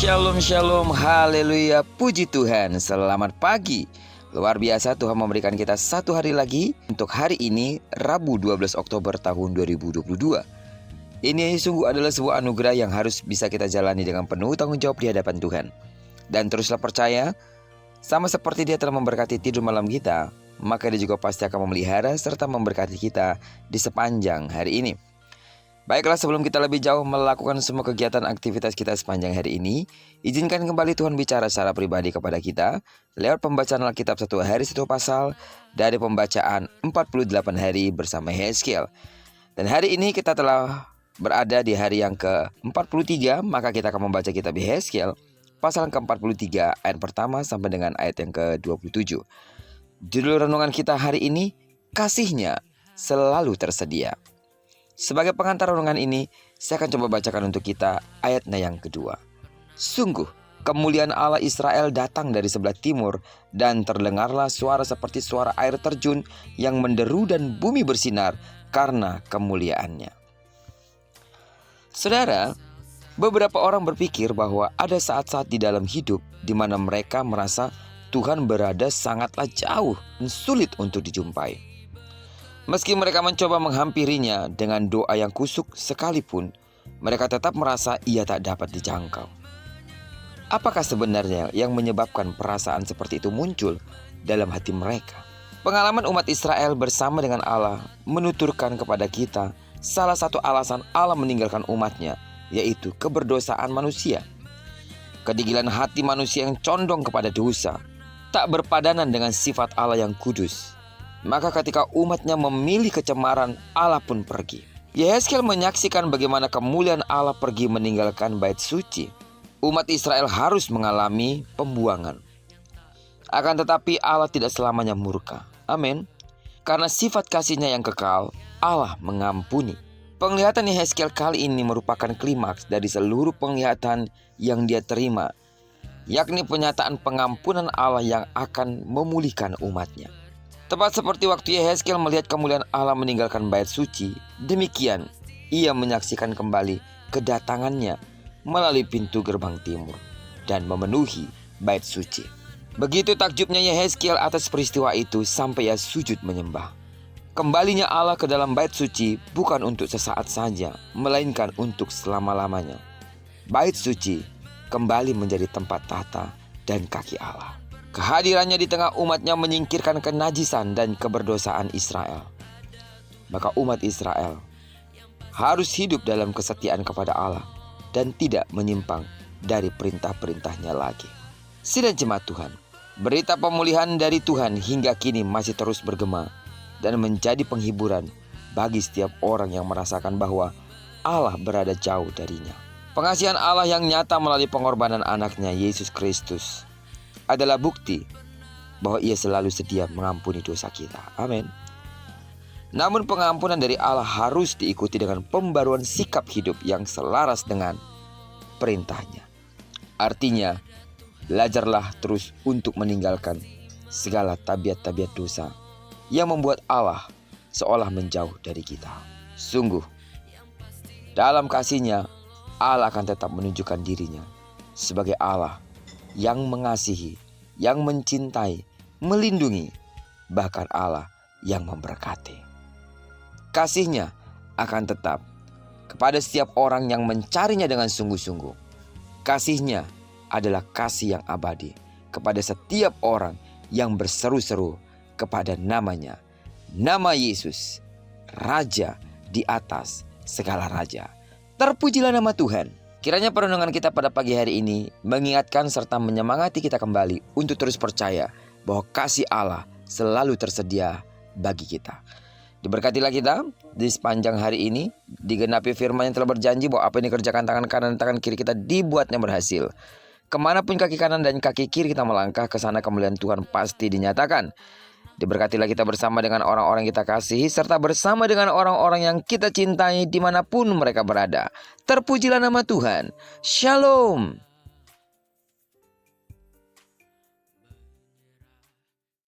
Shalom, shalom, haleluya, puji Tuhan. Selamat pagi. Luar biasa, Tuhan memberikan kita satu hari lagi untuk hari ini, Rabu 12 Oktober tahun 2022. Ini sungguh adalah sebuah anugerah yang harus bisa kita jalani dengan penuh tanggung jawab di hadapan Tuhan. Dan teruslah percaya, sama seperti Dia telah memberkati tidur malam kita, maka Dia juga pasti akan memelihara serta memberkati kita di sepanjang hari ini. Baiklah, sebelum kita lebih jauh melakukan semua kegiatan aktivitas kita sepanjang hari ini, izinkan kembali Tuhan bicara secara pribadi kepada kita lewat pembacaan Alkitab 1 hari 1 pasal dari pembacaan 48 hari bersama Yehezkiel. Dan hari ini kita telah berada di hari yang ke-43, maka kita akan membaca kitab Yehezkiel pasal ke-43 ayat pertama sampai dengan ayat yang ke-27. Judul renungan kita hari ini, kasihnya selalu tersedia. Sebagai pengantar renungan ini, saya akan coba bacakan untuk kita ayatnya yang kedua. Sungguh, kemuliaan Allah Israel datang dari sebelah timur, dan terdengarlah suara seperti suara air terjun yang menderu dan bumi bersinar karena kemuliaannya. Saudara, beberapa orang berpikir bahwa ada saat-saat di dalam hidup di mana mereka merasa Tuhan berada sangatlah jauh dan sulit untuk dijumpai. Meski mereka mencoba menghampirinya dengan doa yang kusuk sekalipun, mereka tetap merasa ia tak dapat dijangkau. Apakah sebenarnya yang menyebabkan perasaan seperti itu muncul dalam hati mereka? Pengalaman umat Israel bersama dengan Allah menuturkan kepada kita salah satu alasan Allah meninggalkan umatnya, yaitu keberdosaan manusia. Kedegilan hati manusia yang condong kepada dosa, tak berpadanan dengan sifat Allah yang kudus. Maka ketika umatnya memilih kecemaran, Allah pun pergi. Yehezkiel menyaksikan bagaimana kemuliaan Allah pergi meninggalkan bait suci. Umat Israel harus mengalami pembuangan. Akan tetapi Allah tidak selamanya murka. Amin. Karena sifat kasihnya yang kekal, Allah mengampuni. Penglihatan Yehezkiel kali ini merupakan klimaks dari seluruh penglihatan yang dia terima, yakni penyataan pengampunan Allah yang akan memulihkan umatnya. Tepat seperti waktu Yehezkiel melihat kemuliaan Allah meninggalkan bait suci, demikian ia menyaksikan kembali kedatangannya melalui pintu gerbang timur dan memenuhi bait suci. Begitu takjubnya Yehezkiel atas peristiwa itu sampai ia sujud menyembah. Kembalinya Allah ke dalam bait suci bukan untuk sesaat saja, melainkan untuk selama-lamanya. Bait suci kembali menjadi tempat tahta dan kaki Allah. Kehadirannya di tengah umatnya menyingkirkan kenajisan dan keberdosaan Israel. Maka umat Israel harus hidup dalam kesetiaan kepada Allah dan tidak menyimpang dari perintah-perintahnya lagi. Sidang jemaat Tuhan, berita pemulihan dari Tuhan hingga kini masih terus bergema dan menjadi penghiburan bagi setiap orang yang merasakan bahwa Allah berada jauh darinya. Pengasihan Allah yang nyata melalui pengorbanan anaknya Yesus Kristus adalah bukti bahwa ia selalu sedia mengampuni dosa kita. Amin. Namun pengampunan dari Allah harus diikuti dengan pembaruan sikap hidup yang selaras dengan perintahnya. Artinya, belajarlah terus untuk meninggalkan segala tabiat-tabiat dosa yang membuat Allah seolah menjauh dari kita. Sungguh, dalam kasih-Nya, Allah akan tetap menunjukkan dirinya sebagai Allah yang mengasihi, yang mencintai, melindungi, bahkan Allah yang memberkati. Kasih-Nya akan tetap kepada setiap orang yang mencarinya dengan sungguh-sungguh. Kasih-Nya adalah kasih yang abadi kepada setiap orang yang berseru-seru kepada namanya, nama Yesus, Raja di atas segala raja. Terpujilah nama Tuhan. Kiranya perenungan kita pada pagi hari ini mengingatkan serta menyemangati kita kembali untuk terus percaya bahwa kasih Allah selalu tersedia bagi kita. Diberkatilah kita di sepanjang hari ini, digenapi firman yang telah berjanji bahwa apa yang dikerjakan tangan kanan dan tangan kiri kita dibuatnya berhasil. Kemanapun kaki kanan dan kaki kiri kita melangkah, ke sana kemuliaan Tuhan pasti dinyatakan. Diberkatilah kita bersama dengan orang-orang kita kasihi, serta bersama dengan orang-orang yang kita cintai dimanapun mereka berada. Terpujilah nama Tuhan. Shalom.